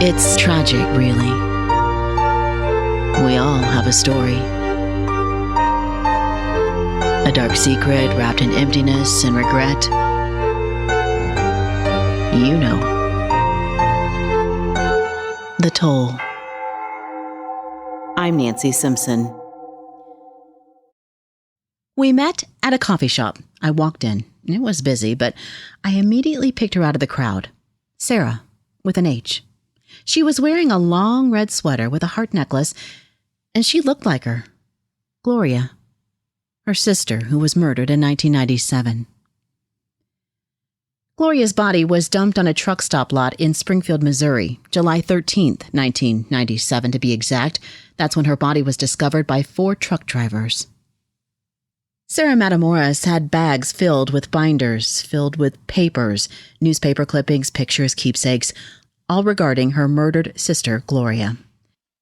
It's tragic, really. We all have a story. A dark secret wrapped in emptiness and regret. You know. The Toll. I'm Nancy Simpson. We met at a coffee shop. I walked in. It was busy, but I immediately picked her out of the crowd. Sarah, with an H. She was wearing a long red sweater with a heart necklace, and she looked like her. Gloria, her sister, who was murdered in 1997. Gloria's body was dumped on a truck stop lot in Springfield, Missouri, July 13th, 1997 to be exact. That's when her body was discovered by 4 truck drivers. Sarah Matamoras had bags filled with binders, filled with papers, newspaper clippings, pictures, keepsakes, all regarding her murdered sister, Gloria.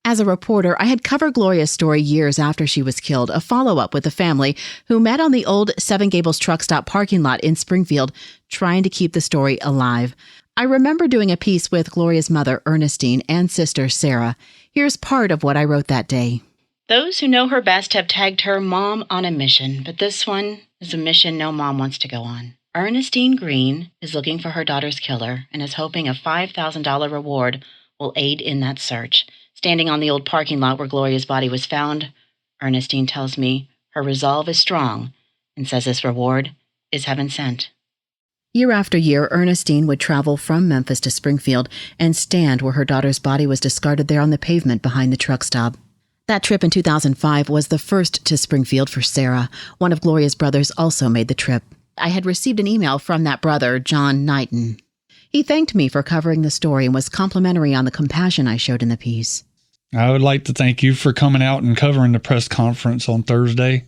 As a reporter, I had covered Gloria's story years after she was killed, a follow-up with the family who met on the old Seven Gables truck stop parking lot in Springfield, trying to keep the story alive. I remember doing a piece with Gloria's mother, Ernestine, and sister, Sarah. Here's part of what I wrote that day. Those who know her best have tagged her Mom on a mission, but this one is a mission no mom wants to go on. Ernestine Green is looking for her daughter's killer and is hoping a $5,000 reward will aid in that search. Standing on the old parking lot where Gloria's body was found, Ernestine tells me her resolve is strong and says this reward is heaven sent. Year after year, Ernestine would travel from Memphis to Springfield and stand where her daughter's body was discarded there on the pavement behind the truck stop. That trip in 2005 was the first to Springfield for Sarah. One of Gloria's brothers also made the trip. I had received an email from that brother, John Knighton. He thanked me for covering the story and was complimentary on the compassion I showed in the piece. I would like to thank you for coming out and covering the press conference on Thursday.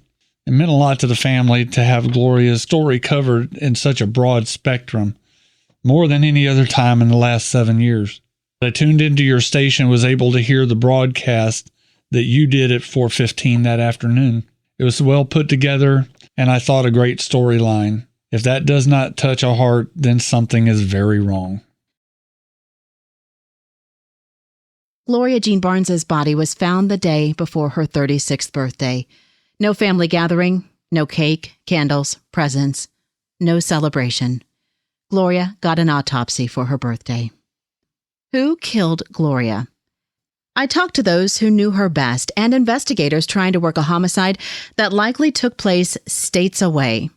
It meant a lot to the family to have Gloria's story covered in such a broad spectrum, more than any other time in the last 7 years. I tuned into your station and was able to hear the broadcast that you did at 4:15 that afternoon. It was well put together, and I thought a great storyline. If that does not touch a heart, then something is very wrong. Gloria Jean Barnes' body was found the day before her 36th birthday. No family gathering, no cake, candles, presents, no celebration. Gloria got an autopsy for her birthday. Who killed Gloria? I talked to those who knew her best and investigators trying to work a homicide that likely took place states away.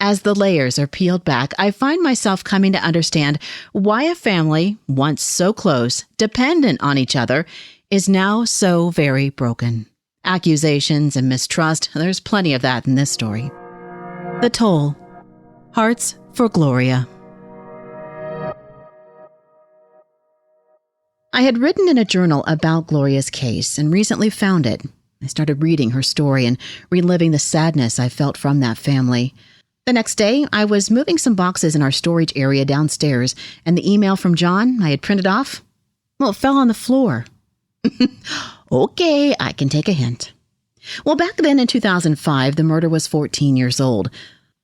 As the layers are peeled back, I find myself coming to understand why a family, once so close, dependent on each other, is now so very broken. Accusations and mistrust, there's plenty of that in this story. The Toll. Hearts for Gloria. I had written in a journal about Gloria's case and recently found it. I started reading her story and reliving the sadness I felt from that family. The next day, I was moving some boxes in our storage area downstairs, and the email from John I had printed off, well, it fell on the floor. Okay, I can take a hint. Well, back then in 2005, the murder was 14 years old.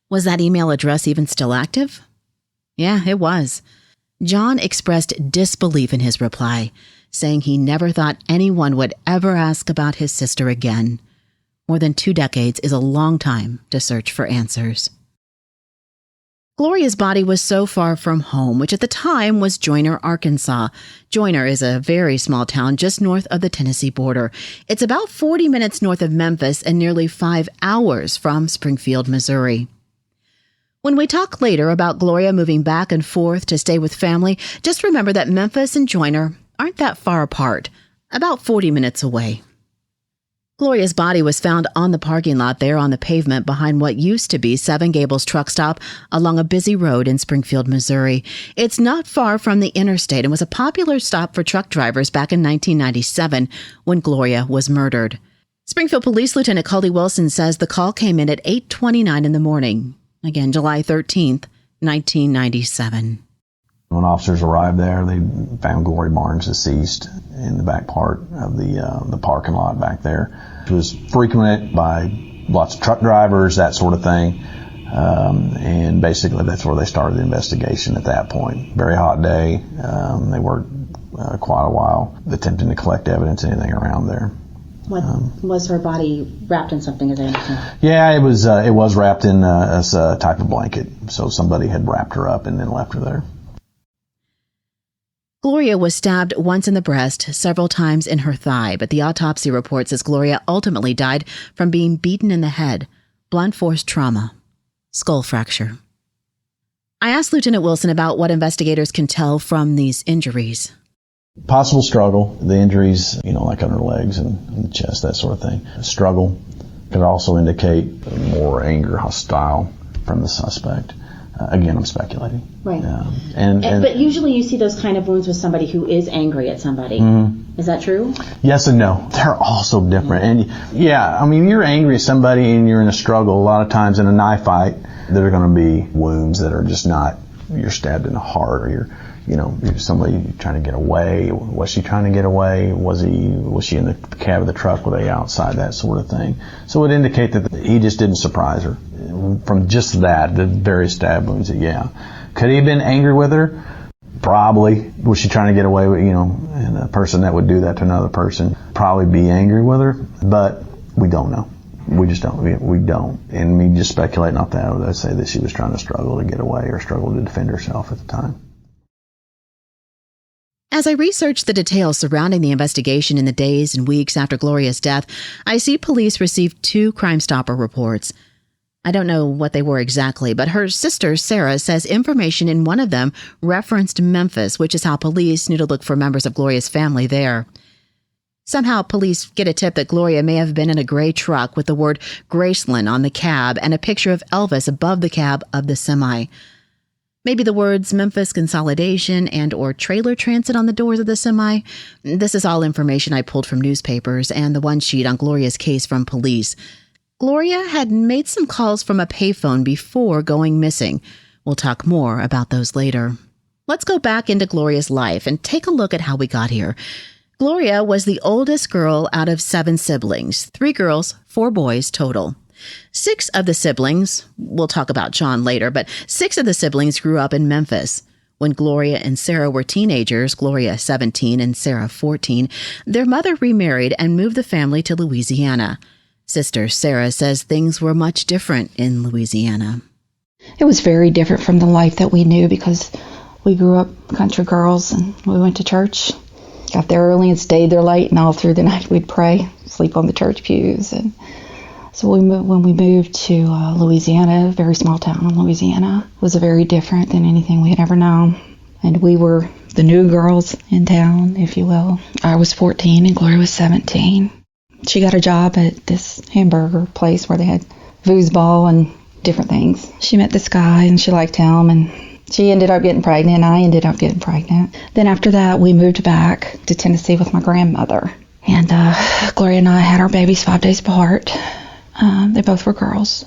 Was that email address even still active? Yeah, it was. John expressed disbelief in his reply, saying he never thought anyone would ever ask about his sister again. More than 2 decades is a long time to search for answers. Gloria's body was so far from home, which at the time was Joyner, Arkansas. Joyner is a very small town just north of the Tennessee border. It's about 40 minutes north of Memphis and nearly 5 hours from Springfield, Missouri. When we talk later about Gloria moving back and forth to stay with family, just remember that Memphis and Joyner aren't that far apart, about 40 minutes away. Gloria's body was found on the parking lot there on the pavement behind what used to be Seven Gables truck stop along a busy road in Springfield, Missouri. It's not far from the interstate and was a popular stop for truck drivers back in 1997 when Gloria was murdered. Springfield Police Lieutenant Cully Wilson says the call came in at 8:29 in the morning. Again, July 13th, 1997. When officers arrived there, they found Gloria Barnes deceased in the back part of the parking lot back there. It was frequented by lots of truck drivers, that sort of thing. And basically that's where they started the investigation at that point. Very hot day. They worked quite a while, attempting to collect evidence, anything around there. What was her body wrapped in something, as I understand? Yeah, it was wrapped in a type of blanket. So somebody had wrapped her up and then left her there. Gloria was stabbed once in the breast, several times in her thigh, but the autopsy report says Gloria ultimately died from being beaten in the head, blunt force trauma, skull fracture. I asked Lieutenant Wilson about what investigators can tell from these injuries. Possible struggle, the injuries, like on her legs and the chest, that sort of thing. Struggle could also indicate more anger, hostile from the suspect. Again, I'm speculating. Right. But usually you see those kind of wounds with somebody who is angry at somebody. Mm-hmm. Is that true? Yes and no. They're all so different. And you're angry at somebody and you're in a struggle. A lot of times in a knife fight, there are going to be wounds that are just not, you're stabbed in the heart, or you're somebody trying to get away. Was she trying to get away? Was she in the cab of the truck? Were they outside? That sort of thing. So it would indicate that he just didn't surprise her. From just that, the various stab wounds, yeah. Could he have been angry with her? Probably. Was she trying to get away with, and a person that would do that to another person probably be angry with her, but we don't know. We just don't. We don't. And me just speculating off that, I'd say that she was trying to struggle to get away or struggle to defend herself at the time. As I research the details surrounding the investigation in the days and weeks after Gloria's death, I see police received 2 Crime Stopper reports. I don't know what they were exactly, but her sister, Sarah, says information in one of them referenced Memphis, which is how police knew to look for members of Gloria's family there. Somehow, police get a tip that Gloria may have been in a gray truck with the word Graceland on the cab and a picture of Elvis above the cab of the semi. Maybe the words Memphis Consolidation and or Trailer Transit on the doors of the semi. This is all information I pulled from newspapers and the one sheet on Gloria's case from police. Gloria had made some calls from a payphone before going missing. We'll talk more about those later. Let's go back into Gloria's life and take a look at how we got here. Gloria was the oldest girl out of 7 siblings, 3 girls, 4 boys total. 6 of the siblings, we'll talk about John later, but 6 of the siblings grew up in Memphis. When Gloria and Sarah were teenagers, Gloria 17 and Sarah 14, their mother remarried and moved the family to Louisiana. Sister Sarah says things were much different in Louisiana. It was very different from the life that we knew because we grew up country girls and we went to church. Got there early and stayed there late, and all through the night we'd pray, sleep on the church pews. And so when we moved to Louisiana, a very small town in Louisiana, it was very different than anything we had ever known. And we were the new girls in town, if you will. I was 14 and Gloria was 17. She got a job at this hamburger place where they had foosball and different things. She met this guy and she liked him, and she ended up getting pregnant, and I ended up getting pregnant. Then after that, we moved back to Tennessee with my grandmother. And Gloria and I had our babies 5 days apart. They both were girls.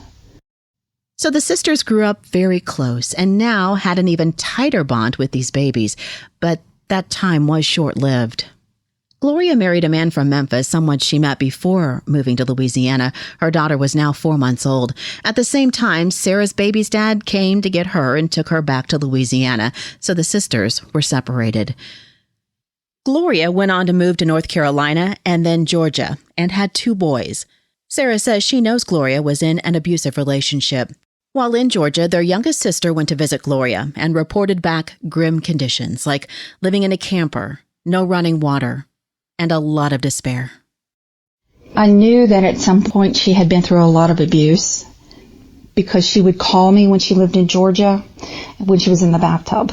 So the sisters grew up very close and now had an even tighter bond with these babies, but that time was short-lived. Gloria married a man from Memphis, someone she met before moving to Louisiana. Her daughter was now 4 months old. At the same time, Sarah's baby's dad came to get her and took her back to Louisiana, so the sisters were separated. Gloria went on to move to North Carolina and then Georgia and had 2 boys. Sarah says she knows Gloria was in an abusive relationship. While in Georgia, their youngest sister went to visit Gloria and reported back grim conditions like living in a camper, no running water, and a lot of despair. I knew that at some point she had been through a lot of abuse because she would call me when she lived in Georgia, when she was in the bathtub.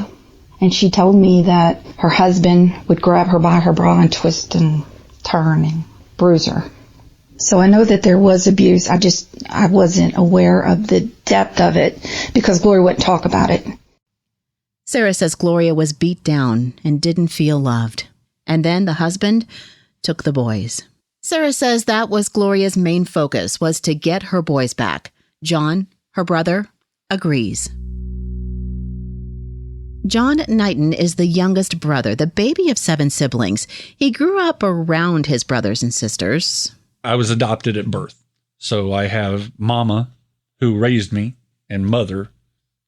And she told me that her husband would grab her by her bra and twist and turn and bruise her. So I know that there was abuse. I wasn't aware of the depth of it because Gloria wouldn't talk about it. Sarah says Gloria was beat down and didn't feel loved. And then the husband took the boys. Sarah says that was Gloria's main focus, was to get her boys back. John, her brother, agrees. John Knighton is the youngest brother, the baby of 7 siblings. He grew up around his brothers and sisters. I was adopted at birth. So I have mama who raised me and mother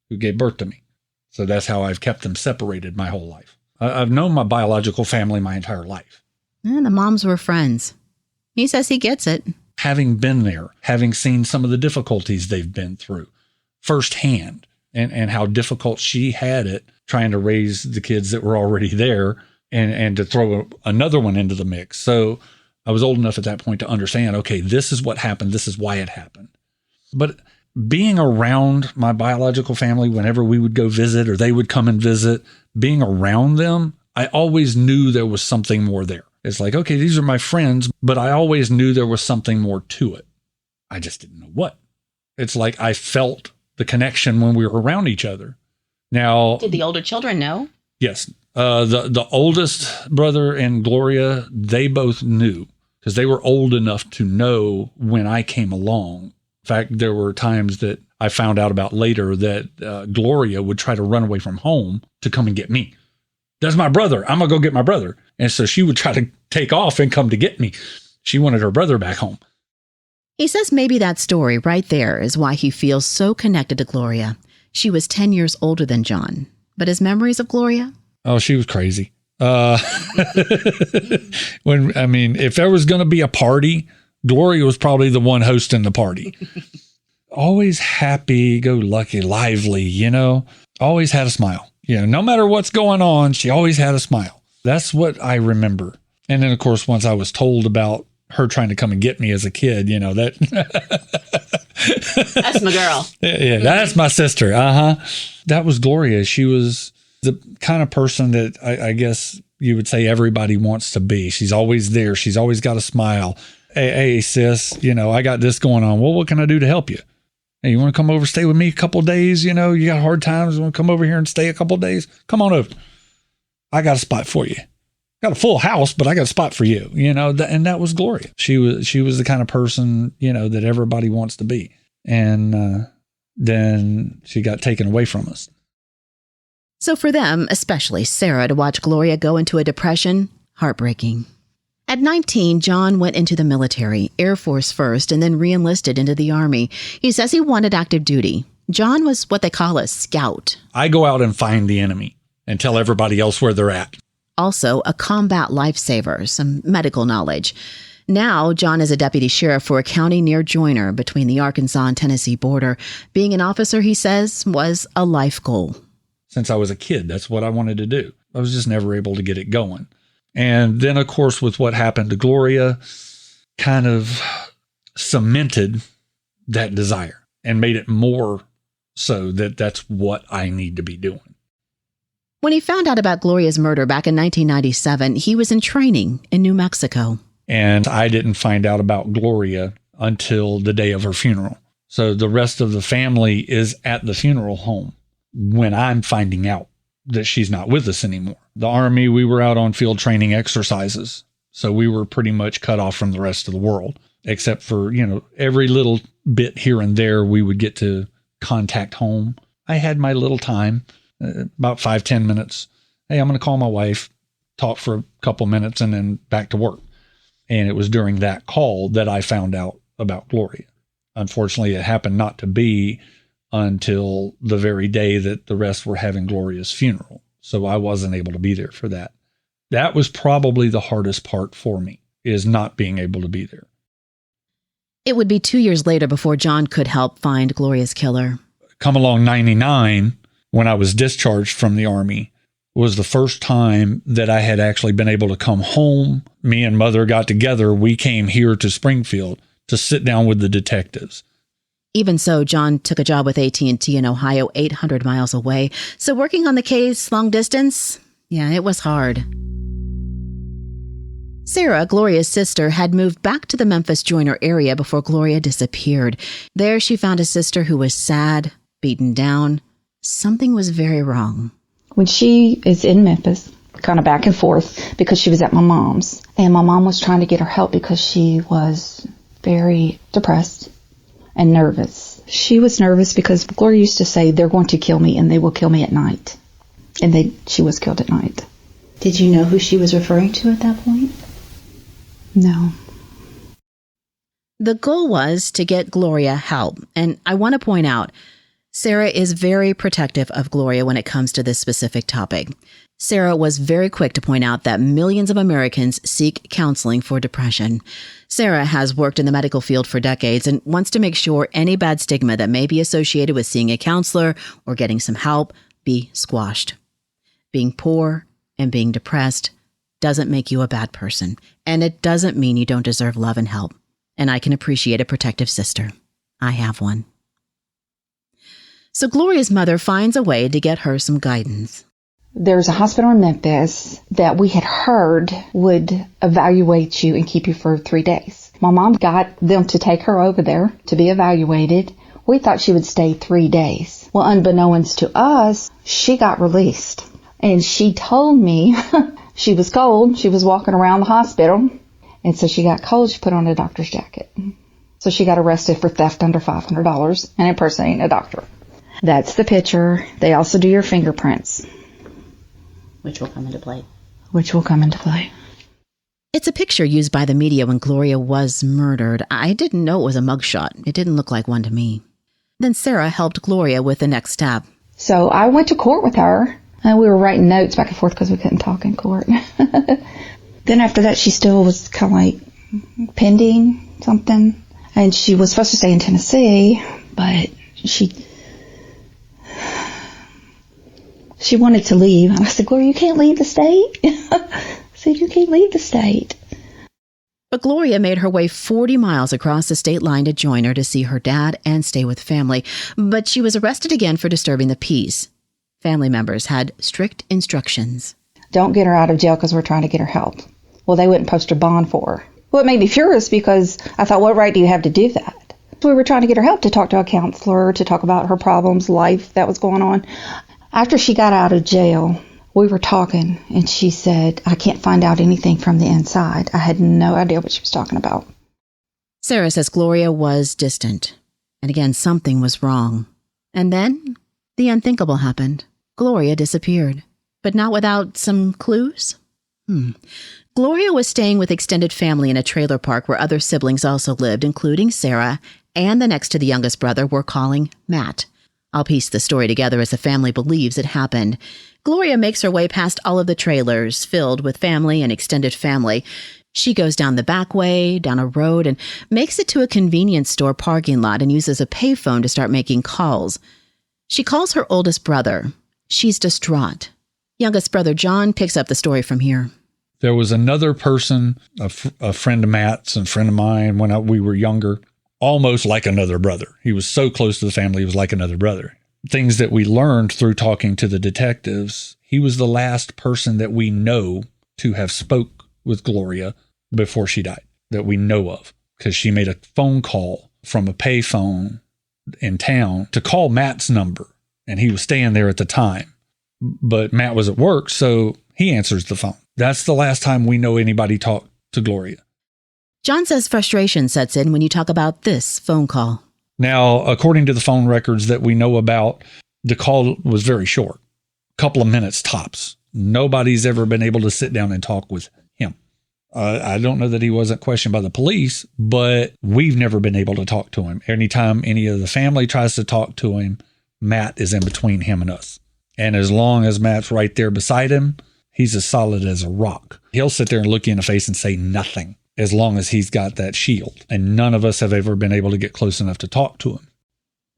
who gave birth to me. So that's how I've kept them separated my whole life. I've known my biological family my entire life. And the moms were friends. He says he gets it. Having been there, having seen some of the difficulties they've been through firsthand, and how difficult she had it trying to raise the kids that were already there and to throw another one into the mix. So I was old enough at that point to understand, okay, this is what happened. This is why it happened. But being around my biological family, whenever we would go visit or they would come and visit, being around them, I always knew there was something more there. It's like, okay, these are my friends, but I always knew there was something more to it. I just didn't know what. It's like I felt the connection when we were around each other. Now, did the older children know? Yes. The oldest brother and Gloria, they both knew because they were old enough to know when I came along. In fact, there were times that I found out about later that Gloria would try to run away from home to come and get me. That's my brother. I'm going to go get my brother. And so she would try to take off and come to get me. She wanted her brother back home. He says maybe that story right there is why he feels so connected to Gloria. She was 10 years older than John. But his memories of Gloria? Oh, she was crazy. If there was going to be a party, Gloria was probably the one hosting the party. Always happy, go lucky, lively, always had a smile. No matter what's going on, she always had a smile. That's what I remember. And then, of course, once I was told about her trying to come and get me as a kid, that. That's my girl. Yeah, that's my sister. That was Gloria. She was the kind of person that I guess you would say everybody wants to be. She's always there. She's always got a smile. Hey, sis, I got this going on. Well, what can I do to help you? Hey, you want to come over, stay with me a couple of days? You got hard times. You want to come over here and stay a couple of days? Come on over. I got a spot for you. Got a full house, but I got a spot for you, and that was Gloria. She was the kind of person, that everybody wants to be. And then she got taken away from us. So for them, especially Sarah, to watch Gloria go into a depression, heartbreaking. At 19, John went into the military, Air Force first, and then re-enlisted into the Army. He says he wanted active duty. John was what they call a scout. I go out and find the enemy and tell everybody else where they're at. Also, a combat lifesaver, some medical knowledge. Now, John is a deputy sheriff for a county near Joyner between the Arkansas and Tennessee border. Being an officer, he says, was a life goal. Since I was a kid, that's what I wanted to do. I was just never able to get it going. And then, of course, with what happened to Gloria, kind of cemented that desire and made it more so that that's what I need to be doing. When he found out about Gloria's murder back in 1997, he was in training in New Mexico. And I didn't find out about Gloria until the day of her funeral. So the rest of the family is at the funeral home when I'm finding out that she's not with us anymore. The Army, we were out on field training exercises. So we were pretty much cut off from the rest of the world, except for, every little bit here and there we would get to contact home. I had my little time, about 5-10 minutes. Hey, I'm going to call my wife, talk for a couple minutes, and then back to work. And it was during that call that I found out about Gloria. Unfortunately, it happened not to be until the very day that the rest were having Gloria's funeral. So I wasn't able to be there for that. That was probably the hardest part for me, is not being able to be there. It would be 2 years later before John could help find Gloria's killer. Come along 99, when I was discharged from the Army, was the first time that I had actually been able to come home. Me and Mother got together. We came here to Springfield to sit down with the detectives. Even so, John took a job with AT&T in Ohio, 800 miles away. So working on the case long distance, it was hard. Sarah, Gloria's sister, had moved back to the Memphis Joyner area before Gloria disappeared. There she found a sister who was sad, beaten down. Something was very wrong. When she is in Memphis, kind of back and forth, because she was at my mom's, and my mom was trying to get her help because she was very depressed and nervous. She was nervous because Gloria used to say, they're going to kill me and they will kill me at night. And she was killed at night. Did you know who she was referring to at that point? No. The goal was to get Gloria help. And I want to point out, Sarah is very protective of Gloria when it comes to this specific topic. Sarah was very quick to point out that millions of Americans seek counseling for depression. Sarah has worked in the medical field for decades and wants to make sure any bad stigma that may be associated with seeing a counselor or getting some help be squashed. Being poor and being depressed doesn't make you a bad person, and it doesn't mean you don't deserve love and help. And I can appreciate a protective sister. I have one. So Gloria's mother finds a way to get her some guidance. There's a hospital in Memphis that we had heard would evaluate you and keep you for 3 days. My mom got them to take her over there to be evaluated. We thought she would stay 3 days. Well, unbeknownst to us, she got released. And she told me she was cold. She was walking around the hospital. And so she got cold. She put on a doctor's jacket. So she got arrested for theft under $500 and impersonating a doctor. That's the picture. They also do your fingerprints. Which will come into play. It's a picture used by the media when Gloria was murdered. I didn't know it was a mugshot. It didn't look like one to me. Then Sarah helped Gloria with the next step. So I went to court with her. And we were writing notes back and forth because we couldn't talk in court. Then after that, she still was kind of like pending something. And she was supposed to stay in Tennessee, but she wanted to leave. And I said, Gloria, you can't leave the state. I said, you can't leave the state. But Gloria made her way 40 miles across the state line to join her to see her dad and stay with family. But she was arrested again for disturbing the peace. Family members had strict instructions. Don't get her out of jail because we're trying to get her help. Well, they wouldn't post a bond for her. Well, it made me furious because I thought, what right do you have to do that? We were trying to get her help to talk to a counselor, to talk about her problems, life that was going on. After she got out of jail, we were talking, and she said, I can't find out anything from the inside. I had no idea what she was talking about. Sarah says Gloria was distant. And again, something was wrong. And then the unthinkable happened. Gloria disappeared. But not without some clues? Gloria was staying with extended family in a trailer park where other siblings also lived, including Sarah, and the next to the youngest brother we're calling Matt. I'll piece the story together as the family believes it happened. Gloria makes her way past all of the trailers filled with family and extended family. She goes down the back way, down a road, and makes it to a convenience store parking lot and uses a payphone to start making calls. She calls her oldest brother. She's distraught. Youngest brother John picks up the story from here. There was another person, a friend of Matt's and friend of mine when we were younger, almost like another brother. He was so close to the family, he was like another brother. Things that we learned through talking to the detectives, he was the last person that we know to have spoke with Gloria before she died, that we know of, because she made a phone call from a payphone in town to call Matt's number, and he was staying there at the time. But Matt was at work, so he answers the phone. That's the last time we know anybody talked to Gloria. John says frustration sets in when you talk about this phone call. Now, according to the phone records that we know about, the call was very short, a couple of minutes tops. Nobody's ever been able to sit down and talk with him. I don't know that he wasn't questioned by the police, but we've never been able to talk to him. Anytime any of the family tries to talk to him, Matt is in between him and us. And as long as Matt's right there beside him, he's as solid as a rock. He'll sit there and look you in the face and say nothing as long as he's got that shield. And none of us have ever been able to get close enough to talk to him.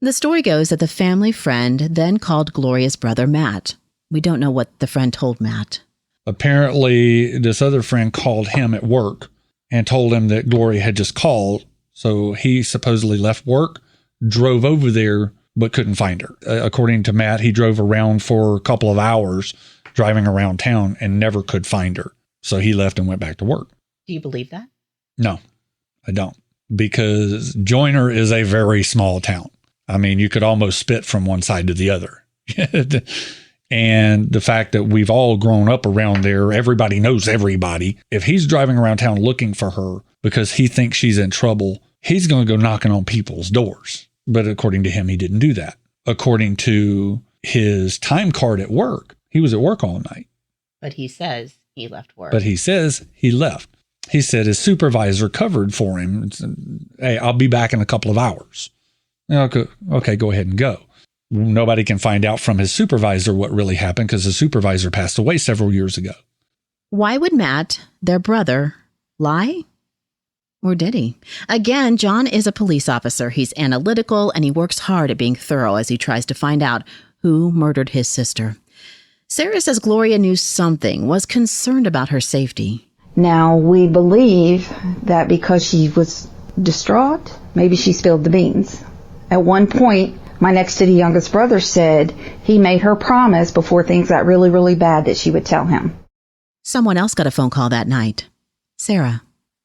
The story goes that the family friend then called Gloria's brother Matt. We don't know what the friend told Matt. Apparently, this other friend called him at work and told him that Gloria had just called. So he supposedly left work, drove over there, but couldn't find her. According to Matt, he drove around for a couple of hours driving around town and never could find her. So he left and went back to work. Do you believe that? No, I don't. Because Joyner is a very small town. I mean, you could almost spit from one side to the other. And the fact that we've all grown up around there, everybody knows everybody. If he's driving around town looking for her because he thinks she's in trouble, he's going to go knocking on people's doors. But according to him, he didn't do that. According to his time card at work, he was at work all night. But he says he left work. But he says he left. He said his supervisor covered for him. Hey, I'll be back in a couple of hours. Okay, go ahead and go. nobody can find out from his supervisor what really happened because the supervisor passed away several years ago. Why would Matt, their brother, lie? Or did he? Again, John is a police officer. He's analytical and he works hard at being thorough as he tries to find out who murdered his sister. Sarah says Gloria knew something, was concerned about her safety. Now, we believe that because she was distraught, maybe she spilled the beans. At one point, my next to the youngest brother said he made her promise before things got really, really bad that she would tell him. Someone else got a phone call that night. Sarah.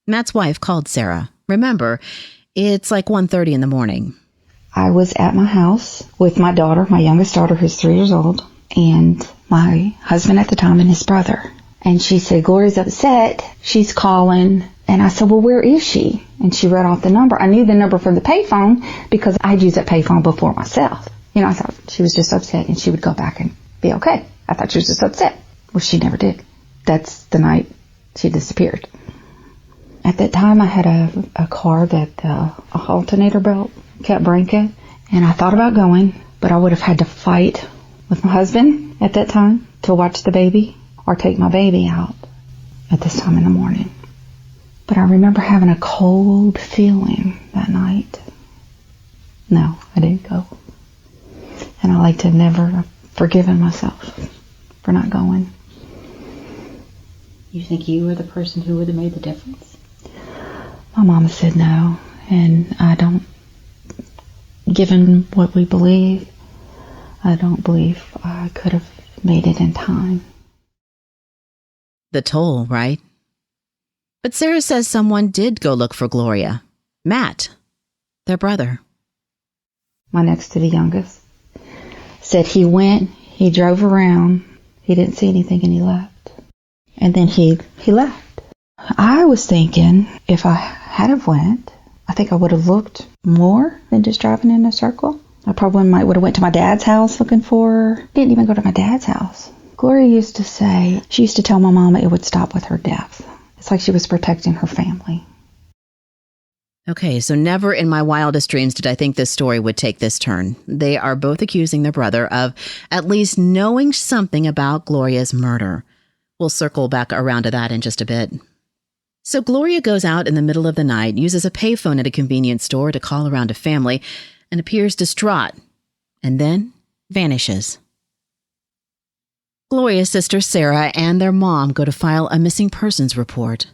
Matt's wife called Sarah. Remember, it's like 1:30 in the morning. I was at my house with my daughter, my youngest daughter, who's 3 years old, and my husband at the time and his brother. And she said, Gloria's upset. She's calling. And I said, well, where is she? And she read off the number. I knew the number from the payphone because I'd used that payphone before myself. I thought she was just upset and she would go back and be okay. I thought she was just upset. Well, she never did. That's the night she disappeared. At that time, I had a car that a alternator belt kept breaking. And I thought about going, but I would have had to fight with my husband at that time to watch the baby or take my baby out at this time in the morning. But I remember having a cold feeling that night. No, I didn't go. And I like to never forgiven myself for not going. You think you were the person who would have made the difference? My mama said no. And I don't, given what we believe, I don't believe I could have made it in time. The toll, right? But Sarah says someone did go look for Gloria. Matt, their brother. My next to the youngest said he went, he drove around, he didn't see anything and he left. And then he left. I was thinking if I had have went, I think I would have looked more than just driving in a circle. I probably would have went to my dad's house looking for her. Didn't even go to my dad's house. Gloria used to say, she used to tell my mama it would stop with her death. It's like she was protecting her family. Okay, so never in my wildest dreams did I think this story would take this turn. They are both accusing their brother of at least knowing something about Gloria's murder. We'll circle back around to that in just a bit. So Gloria goes out in the middle of the night, uses a payphone at a convenience store to call around a family, and appears distraught, and then vanishes. Gloria's sister Sarah and their mom go to file a missing persons report.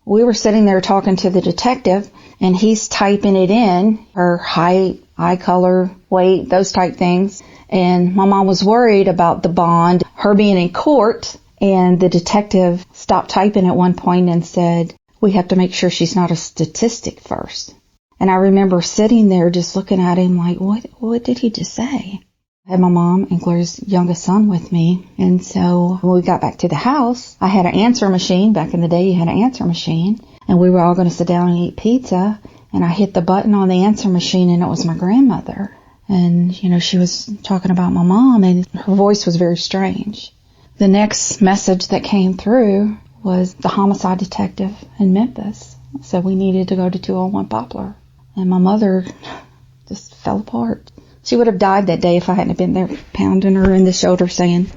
We were sitting there talking to the detective, and he's typing it in, her height, eye color, weight, those type things. And my mom was worried about the bond, her being in court, and the detective stopped typing at one point and said, we have to make sure she's not a statistic first. And I remember sitting there just looking at him like, what did he just say? I had my mom and Gloria's youngest son with me. And so when we got back to the house, I had an answer machine. Back in the day, you had an answer machine. And we were all going to sit down and eat pizza. And I hit the button on the answer machine, and it was my grandmother. And, she was talking about my mom, and her voice was very strange. The next message that came through was the homicide detective in Memphis said we needed to go to 201 Poplar. And my mother just fell apart. She would have died that day if I hadn't been there pounding her in the shoulder saying,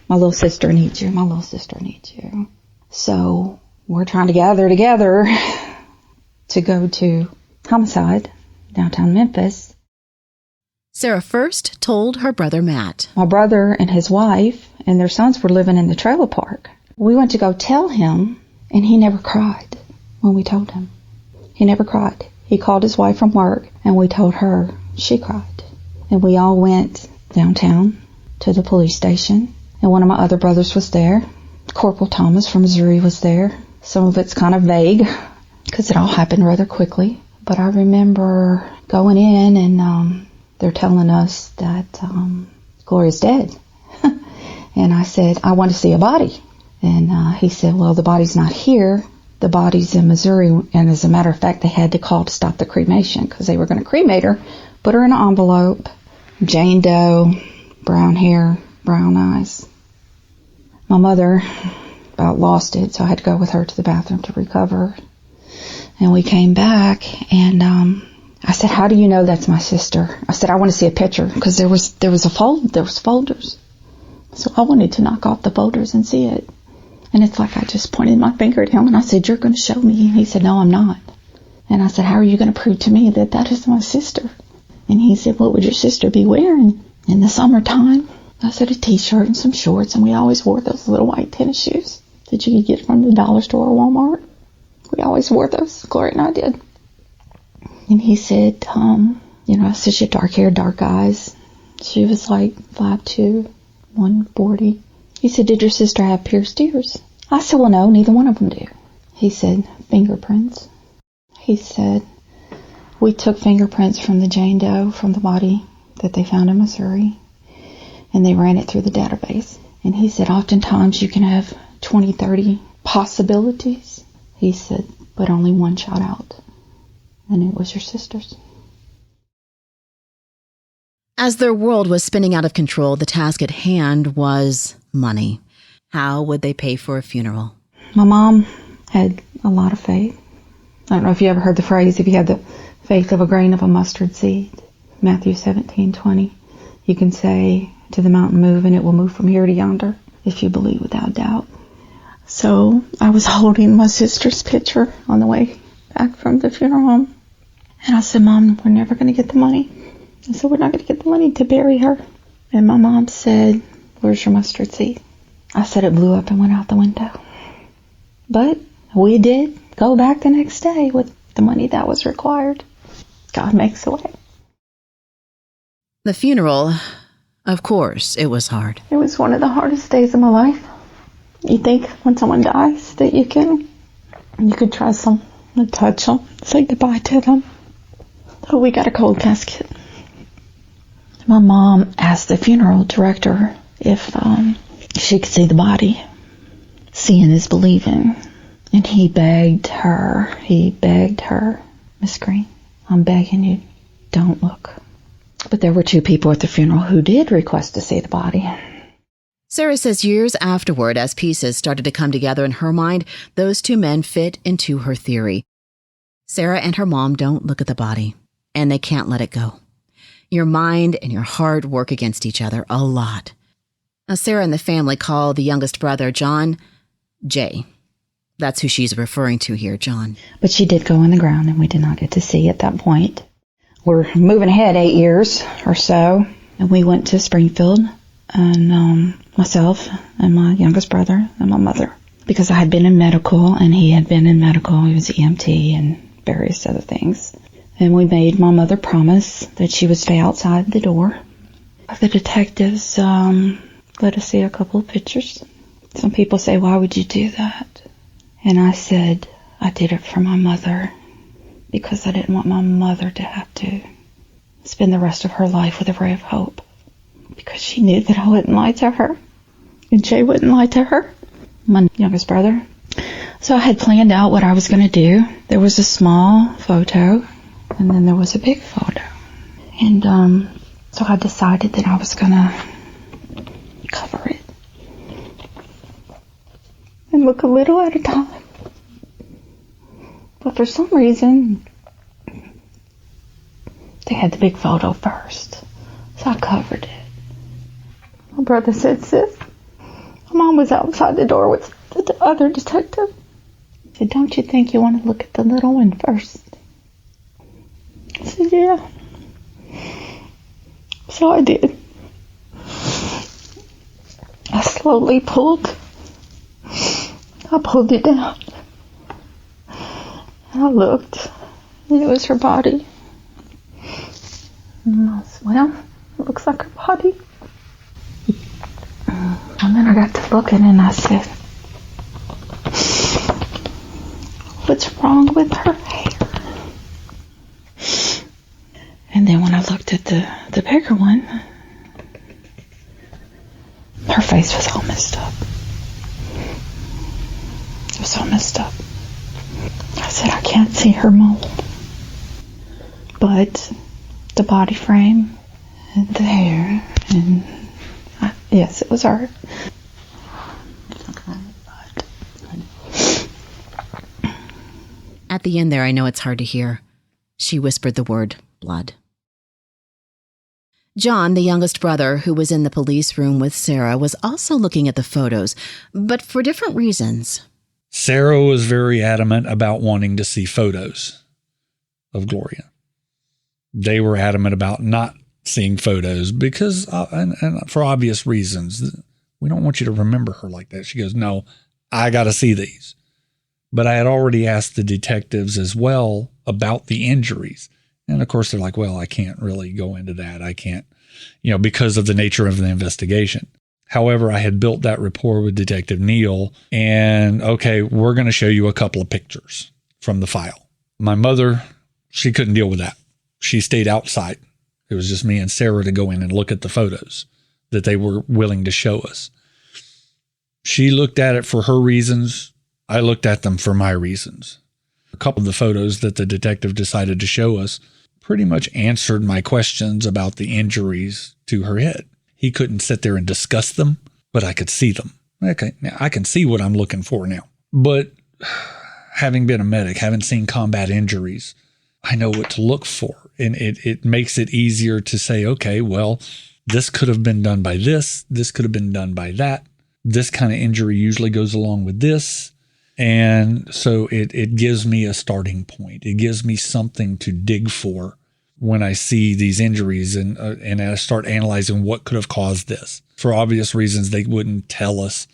my little sister needs you, my little sister needs you. So we're trying to gather together to go to homicide downtown Memphis. Sarah first told her brother Matt. My brother and his wife and their sons were living in the trailer park. We went to go tell him, and he never cried when we told him. He never cried. He called his wife from work, and we told her. She cried. And we all went downtown to the police station, and one of my other brothers was there. Corporal Thomas from Missouri was there. Some of it's kind of vague because it all happened rather quickly. But I remember going in, and they're telling us that Gloria's dead. And I said, I want to see a body. And he said, well, the body's not here. The body's in Missouri. And as a matter of fact, they had to call to stop the cremation because they were going to cremate her, put her in an envelope, Jane Doe, brown hair, brown eyes. My mother about lost it, so I had to go with her to the bathroom to recover. And we came back, and I said, how do you know that's my sister? I said, I want to see a picture, because there was folders. So I wanted to knock off the folders and see it. And it's like I just pointed my finger at him and I said, you're going to show me. And he said, no, I'm not. And I said, how are you going to prove to me that that is my sister? And he said, what would your sister be wearing in the summertime? I said, a t-shirt and some shorts. And we always wore those little white tennis shoes that you could get from the dollar store or Walmart. We always wore those. Gloria and I did. And he said, I said, she had dark hair, dark eyes. She was like 5'2", 140. He said, did your sister have pierced ears? I said, well, no, neither one of them do. He said, fingerprints. He said, we took fingerprints from the Jane Doe from the body that they found in Missouri, and they ran it through the database. And he said, oftentimes you can have 20, 30 possibilities. He said, but only one shot out, and it was your sister's. As their world was spinning out of control, the task at hand was money. How would they pay for a funeral? My mom had a lot of faith. I don't know if you ever heard the phrase, if you had the faith of a grain of a mustard seed. Matthew 17:20. You can say to the mountain, move, and it will move from here to yonder, if you believe without doubt. So I was holding my sister's picture on the way back from the funeral home. And I said, Mom, we're never going to get the money. I said, we're not going to get the money to bury her. And my mom said, where's your mustard seed? I said, it blew up and went out the window. But we did go back the next day with the money that was required. God makes a way. The funeral, of course, it was hard. It was one of the hardest days of my life. You think when someone dies that you could trust them and touch them, say goodbye to them. So we got a cold casket. My mom asked the funeral director if she could see the body. Seeing is believing. And he begged her, Miss Green, I'm begging you, don't look. But there were two people at the funeral who did request to see the body. Sarah says years afterward, as pieces started to come together in her mind, those two men fit into her theory. Sarah and her mom don't look at the body, and they can't let it go. Your mind and your heart work against each other a lot. Now, Sarah and the family call the youngest brother, John, Jay. That's who she's referring to here, John. But she did go in the ground, and we did not get to see at that point. We're moving ahead 8 years or so, and we went to Springfield, and myself and my youngest brother and my mother, because I had been in medical, and he had been in medical. He was EMT and various other things. And we made my mother promise that she would stay outside the door. The detectives let us see a couple of pictures. Some people say, why would you do that? And I said, I did it for my mother, because I didn't want my mother to have to spend the rest of her life with a ray of hope, because she knew that I wouldn't lie to her, and Jay wouldn't lie to her, my youngest brother. So I had planned out what I was going to do. There was a small photo, and then there was a big photo. And so I decided that I was going to cover it and look a little at a time. But for some reason, they had the big photo first. So I covered it. My brother said, sis, Mom was outside the door with the other detective. He said, don't you think you want to look at the little one first? I said, yeah. So I did. I slowly pulled it down. And I looked, and it was her body. And I said, well, it looks like her body. And then I got to looking, and I said, what's wrong with her hair? And then when I looked at the bigger one, her face was all messed up. It was all messed up. I said, I can't see her mold. But the body frame and the hair, and yes, it was her. At the end there, I know it's hard to hear. She whispered the word blood. John, the youngest brother who was in the police room with Sarah, was also looking at the photos, but for different reasons. Sarah was very adamant about wanting to see photos of Gloria. They were adamant about not seeing photos because, and for obvious reasons, we don't want you to remember her like that. She goes, no, I got to see these. But I had already asked the detectives as well about the injuries. And of course, they're like, well, I can't really go into that. I can't, because of the nature of the investigation. However, I had built that rapport with Detective Neal, and okay, we're going to show you a couple of pictures from the file. My mother, she couldn't deal with that. She stayed outside. It was just me and Sarah to go in and look at the photos that they were willing to show us. She looked at it for her reasons. I looked at them for my reasons. A couple of the photos that the detective decided to show us pretty much answered my questions about the injuries to her head. He couldn't sit there and discuss them, but I could see them. Okay, now I can see what I'm looking for now. But having been a medic, having seen combat injuries, I know what to look for. And it makes it easier to say, okay, well, this could have been done by this. This could have been done by that. This kind of injury usually goes along with this. And so it gives me a starting point. It gives me something to dig for when I see these injuries and I start analyzing what could have caused this. For obvious reasons, they wouldn't tell us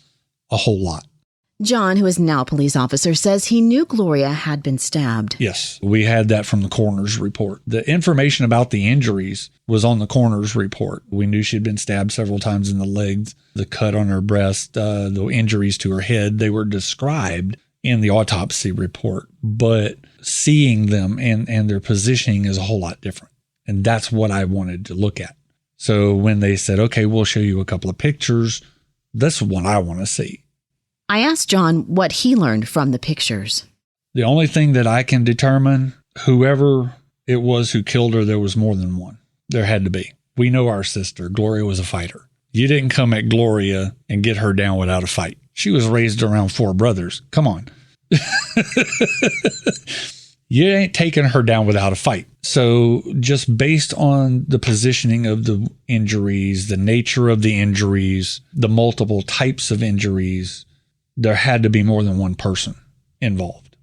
a whole lot. John, who is now a police officer, says he knew Gloria had been stabbed. Yes, we had that from the coroner's report. The information about the injuries was on the coroner's report. We knew she'd been stabbed several times in the legs, the cut on her breast, the injuries to her head. They were described in the autopsy report, but seeing them and their positioning is a whole lot different. And that's what I wanted to look at. So when they said, okay, we'll show you a couple of pictures, that's what I want to see. I asked John what he learned from the pictures. The only thing that I can determine, whoever it was who killed her, there was more than one. There had to be. We know our sister. Gloria was a fighter. You didn't come at Gloria and get her down without a fight. She was raised around 4 brothers. Come on. You ain't taking her down without a fight. So just based on the positioning of the injuries, the nature of the injuries, the multiple types of injuries, there had to be more than one person involved.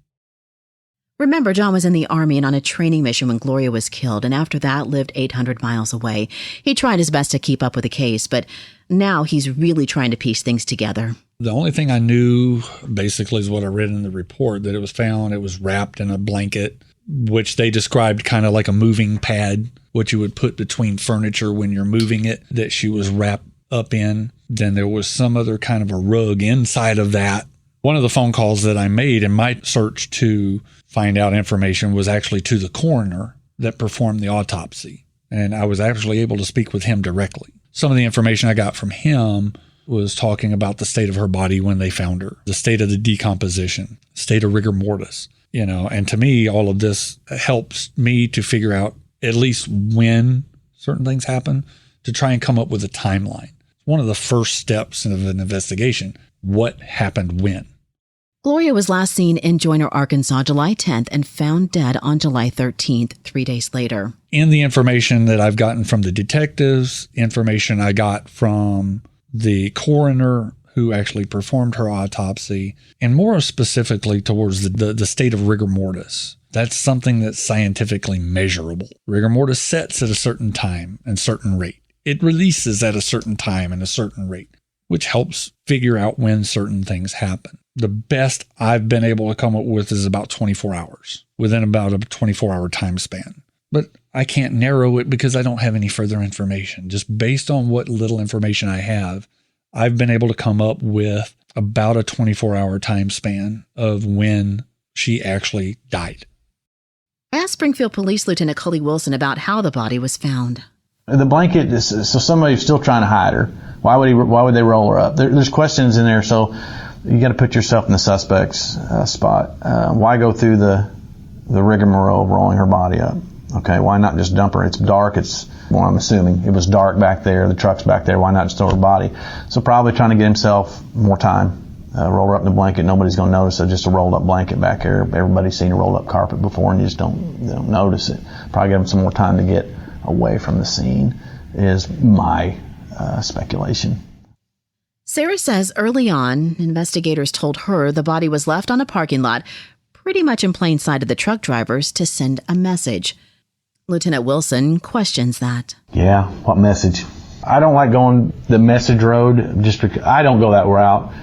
Remember, John was in the Army and on a training mission when Gloria was killed, and after that lived 800 miles away. He tried his best to keep up with the case, but now he's really trying to piece things together. The only thing I knew basically is what I read in the report, that it was found, it was wrapped in a blanket, which they described kind of like a moving pad, what you would put between furniture when you're moving it, that she was wrapped up in. Then there was some other kind of a rug inside of that. One of the phone calls that I made in my search to find out information was actually to the coroner that performed the autopsy. And I was actually able to speak with him directly. Some of the information I got from him was talking about the state of her body when they found her, the state of the decomposition, state of rigor mortis, and to me, all of this helps me to figure out at least when certain things happen, to try and come up with a timeline. One of the first steps of an investigation, what happened when? Gloria was last seen in Joyner, Arkansas, July 10th and found dead on July 13th, 3 days later. In the information that I've gotten from the detectives, information I got from the coroner who actually performed her autopsy, and more specifically towards the state of rigor mortis. That's something that's scientifically measurable. Rigor mortis sets at a certain time and certain rate. It releases at a certain time and a certain rate, which helps figure out when certain things happen. The best I've been able to come up with is about 24 hours, within about a 24-hour time span. But I can't narrow it because I don't have any further information. Just based on what little information I have, I've been able to come up with about a 24-hour time span of when she actually died. I asked Springfield Police Lieutenant Cully Wilson about how the body was found. The blanket is so somebody's still trying to hide her. Why would they roll her up? There's questions in there, so you got to put yourself in the suspect's spot. Why go through the rigmarole of rolling her body up? Okay, why not just dump her? It's dark. I'm assuming it was dark back there. The truck's back there. Why not just throw her body? So probably trying to get himself more time roll her up in the blanket. Nobody's going to notice. So just a rolled up blanket back there. Everybody's seen a rolled up carpet before, and you just don't notice it. Probably give them some more time to get away from the scene is my speculation. Sarah says early on, investigators told her the body was left on a parking lot, pretty much in plain sight of the truck drivers, to send a message. Lieutenant Wilson questions that. Yeah, what message? I don't like going the message road just because I don't go that route.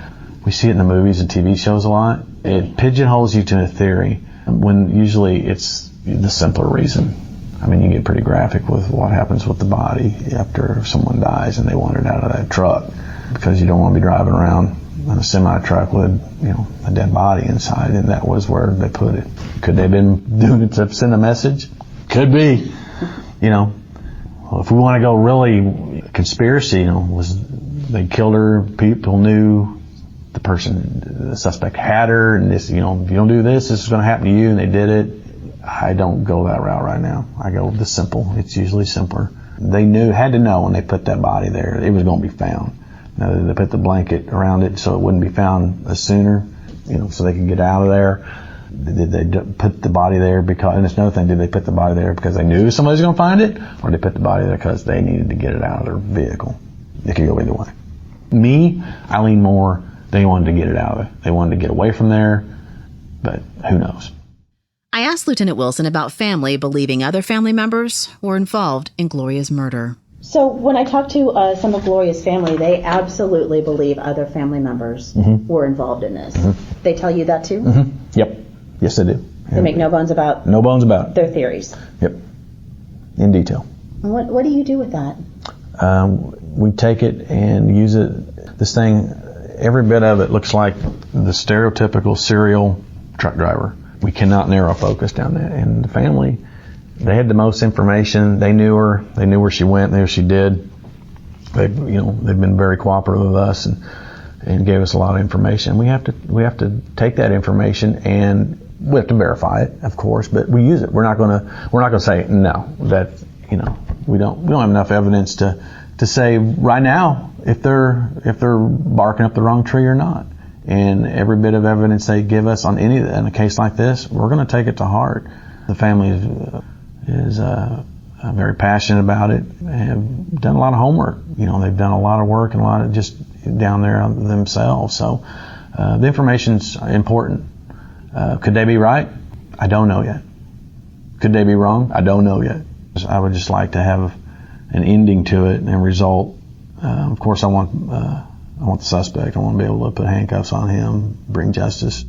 We see it in the movies and TV shows a lot. It pigeonholes you to a theory when usually it's the simpler reason. I mean, you get pretty graphic with what happens with the body after someone dies and they want it out of that truck because you don't want to be driving around in a semi-truck with, a dead body inside, and that was where they put it. Could they have been doing it to send a message? Could be. If we want to go really conspiracy, was they killed her, people knew the suspect had her, and this, if you don't do this is going to happen to you, and they did it. I don't go that route right now. I go the simple. It's usually simpler. They had to know when they put that body there, it was going to be found. Now, they put the blanket around it so it wouldn't be found sooner, so they could get out of there. Did they put the body there because, and it's another thing, did they put the body there because they knew somebody was going to find it, or did they put the body there because they needed to get it out of their vehicle? It could go either way. Me, I lean more, they wanted to get it out of it. They wanted to get away from there, but who knows? I asked Lieutenant Wilson about family believing other family members were involved in Gloria's murder. So when I talked to some of Gloria's family, they absolutely believe other family members were involved in this. They tell you that too? Yep. Yes, they do. They make no bones about their theories. Yep. In detail. What do you do with that? We take it and use it. This thing, every bit of it looks like the stereotypical serial truck driver. We cannot narrow focus down that. And the family, they had the most information. They knew her. They knew where she went. They knew what she did. They've been very cooperative with us and gave us a lot of information. We have to take that information and we have to verify it, of course, but we use it. We're not going to say no. That we don't have enough evidence to say right now if they're barking up the wrong tree or not. And every bit of evidence they give us in a case like this, we're going to take it to heart. The family is very passionate about it and have done a lot of homework. They've done a lot of work and a lot of just down there themselves. So the information's important. Could they be right? I don't know yet. Could they be wrong? I don't know yet. I would just like to have an ending to it and a result. Of course, I want the suspect. I want to be able to put handcuffs on him, bring justice.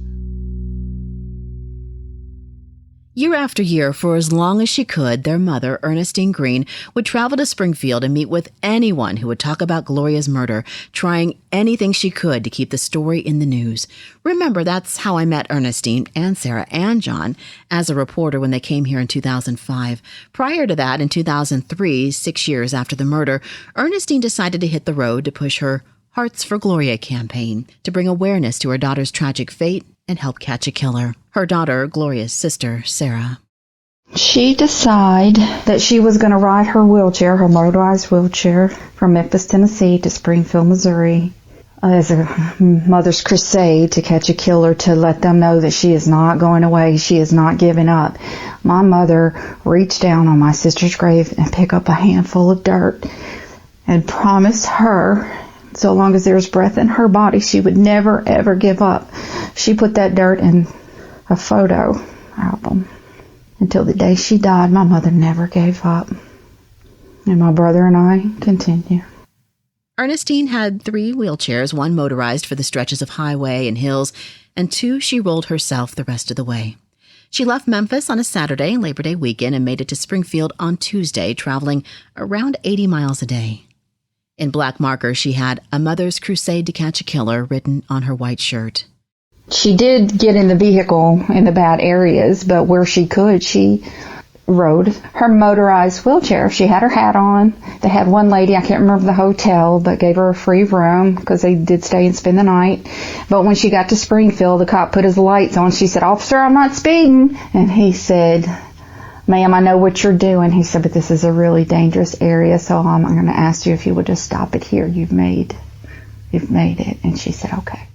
Year after year, for as long as she could, their mother, Ernestine Green, would travel to Springfield and meet with anyone who would talk about Gloria's murder, trying anything she could to keep the story in the news. Remember, that's how I met Ernestine and Sarah and John as a reporter when they came here in 2005. Prior to that, in 2003, 6 years after the murder, Ernestine decided to hit the road to push her Hearts for Gloria campaign to bring awareness to her daughter's tragic fate and help catch a killer. Her daughter, Gloria's sister, Sarah. She decided that she was going to ride her wheelchair, her motorized wheelchair, from Memphis, Tennessee to Springfield, Missouri, as a mother's crusade to catch a killer, to let them know that she is not going away, she is not giving up. My mother reached down on my sister's grave and picked up a handful of dirt and promised her, so long as there was breath in her body, she would never, ever give up. She put that dirt in a photo album. Until the day she died, my mother never gave up. And my brother and I continue. Ernestine had 3 wheelchairs, 1 motorized for the stretches of highway and hills, and 2 she rolled herself the rest of the way. She left Memphis on a Saturday, Labor Day weekend, and made it to Springfield on Tuesday, traveling around 80 miles a day. In black marker, she had "A Mother's Crusade to Catch a Killer" written on her white shirt. She did get in the vehicle in the bad areas, but where she could, she rode her motorized wheelchair. She had her hat on. They had one lady, I can't remember the hotel, but gave her a free room because they did stay and spend the night. But when she got to Springfield, the cop put his lights on. She said, "Officer, I'm not speeding." And he said, "Ma'am, I know what you're doing." He said, "But this is a really dangerous area, so I'm going to ask you if you would just stop it here. You've made it." And she said, "Okay."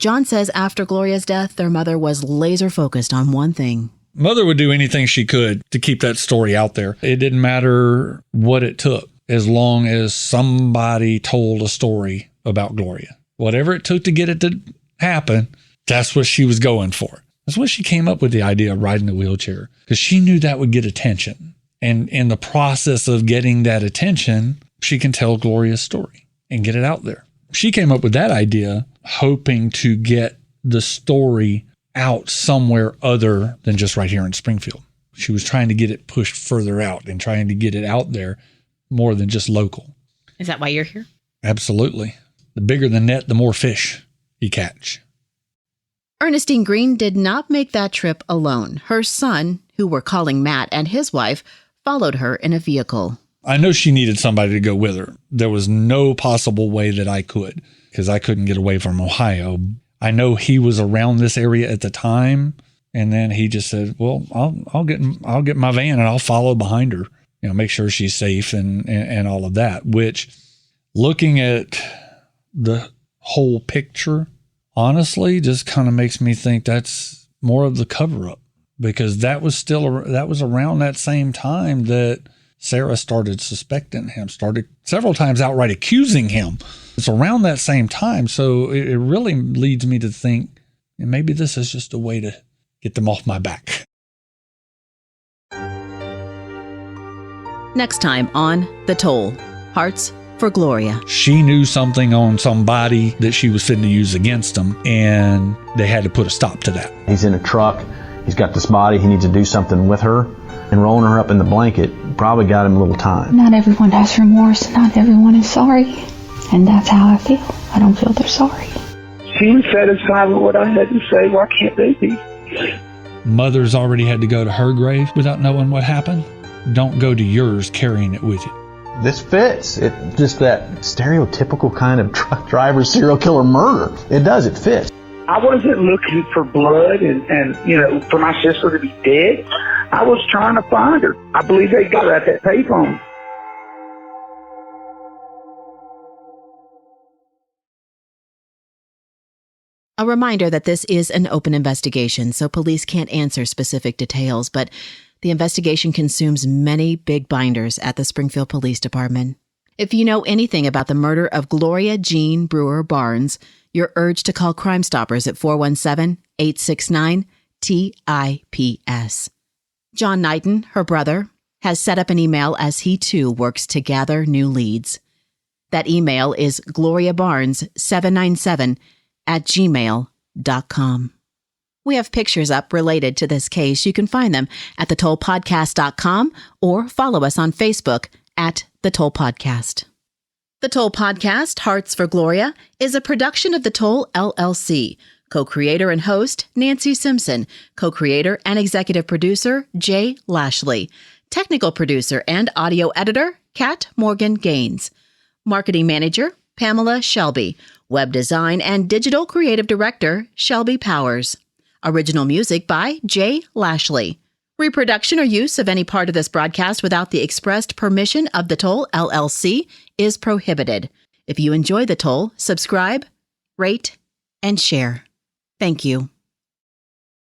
John says after Gloria's death, their mother was laser focused on one thing. Mother would do anything she could to keep that story out there. It didn't matter what it took, as long as somebody told a story about Gloria. Whatever it took to get it to happen, that's what she was going for. That's when she came up with the idea of riding the wheelchair, because she knew that would get attention. And in the process of getting that attention, she can tell Gloria's story and get it out there. She came up with that idea hoping to get the story out somewhere other than just right here in Springfield. She was trying to get it pushed further out and trying to get it out there more than just local. Is that why you're here? Absolutely. The bigger the net, the more fish you catch. Ernestine Green did not make that trip alone. Her son, who we're calling Matt, and his wife followed her in a vehicle. I know she needed somebody to go with her. There was no possible way that I could, because I couldn't get away from Ohio. I know he was around this area at the time, and then he just said, well, I'll get my van and I'll follow behind her, make sure she's safe and all of that, which, looking at the whole picture, honestly, just kind of makes me think that's more of the cover-up, because that was around that same time that Sarah started suspecting him, started several times outright accusing him. It's around that same time. So it really leads me to think, and maybe this is just a way to get them off my back. Next time on The Toll, Hearts for Gloria. She knew something on somebody that she was fitting to use against them, and they had to put a stop to that. He's in a truck. He's got this body. He needs to do something with her. And rolling her up in the blanket probably got him a little time. Not everyone has remorse. Not everyone is sorry. And that's how I feel. I don't feel they're sorry. She was satisfied with what I had to say. Why can't they be? Mother's already had to go to her grave without knowing what happened. Don't go to yours carrying it with you. This fits. It just that stereotypical kind of truck driver serial killer murder. It does. It fits. I wasn't looking for blood and for my sister to be dead. I was trying to find her. I believe they got her at that payphone. A reminder that this is an open investigation, so police can't answer specific details, but the investigation consumes many big binders at the Springfield Police Department. If you know anything about the murder of Gloria Jean Barnes, you're urged to call Crime Stoppers at 417-869-TIPS. John Knighton, her brother, has set up an email as he too works to gather new leads. That email is gloriabarnes797@gmail.com. We have pictures up related to this case. You can find them at thetollpodcast.com or follow us on Facebook at The Toll Podcast. The Toll Podcast, Hearts for Gloria, is a production of The Toll LLC. Co-creator and host, Nancy Simpson. Co-creator and executive producer, Jay Lashley. Technical producer and audio editor, Kat Morgan Gaines. Marketing manager, Pamela Shelby. Web design and digital creative director, Shelby Powers. Original music by Jay Lashley. Reproduction or use of any part of this broadcast without the expressed permission of The Toll LLC is prohibited. If you enjoy The Toll, subscribe, rate, and share. Thank you.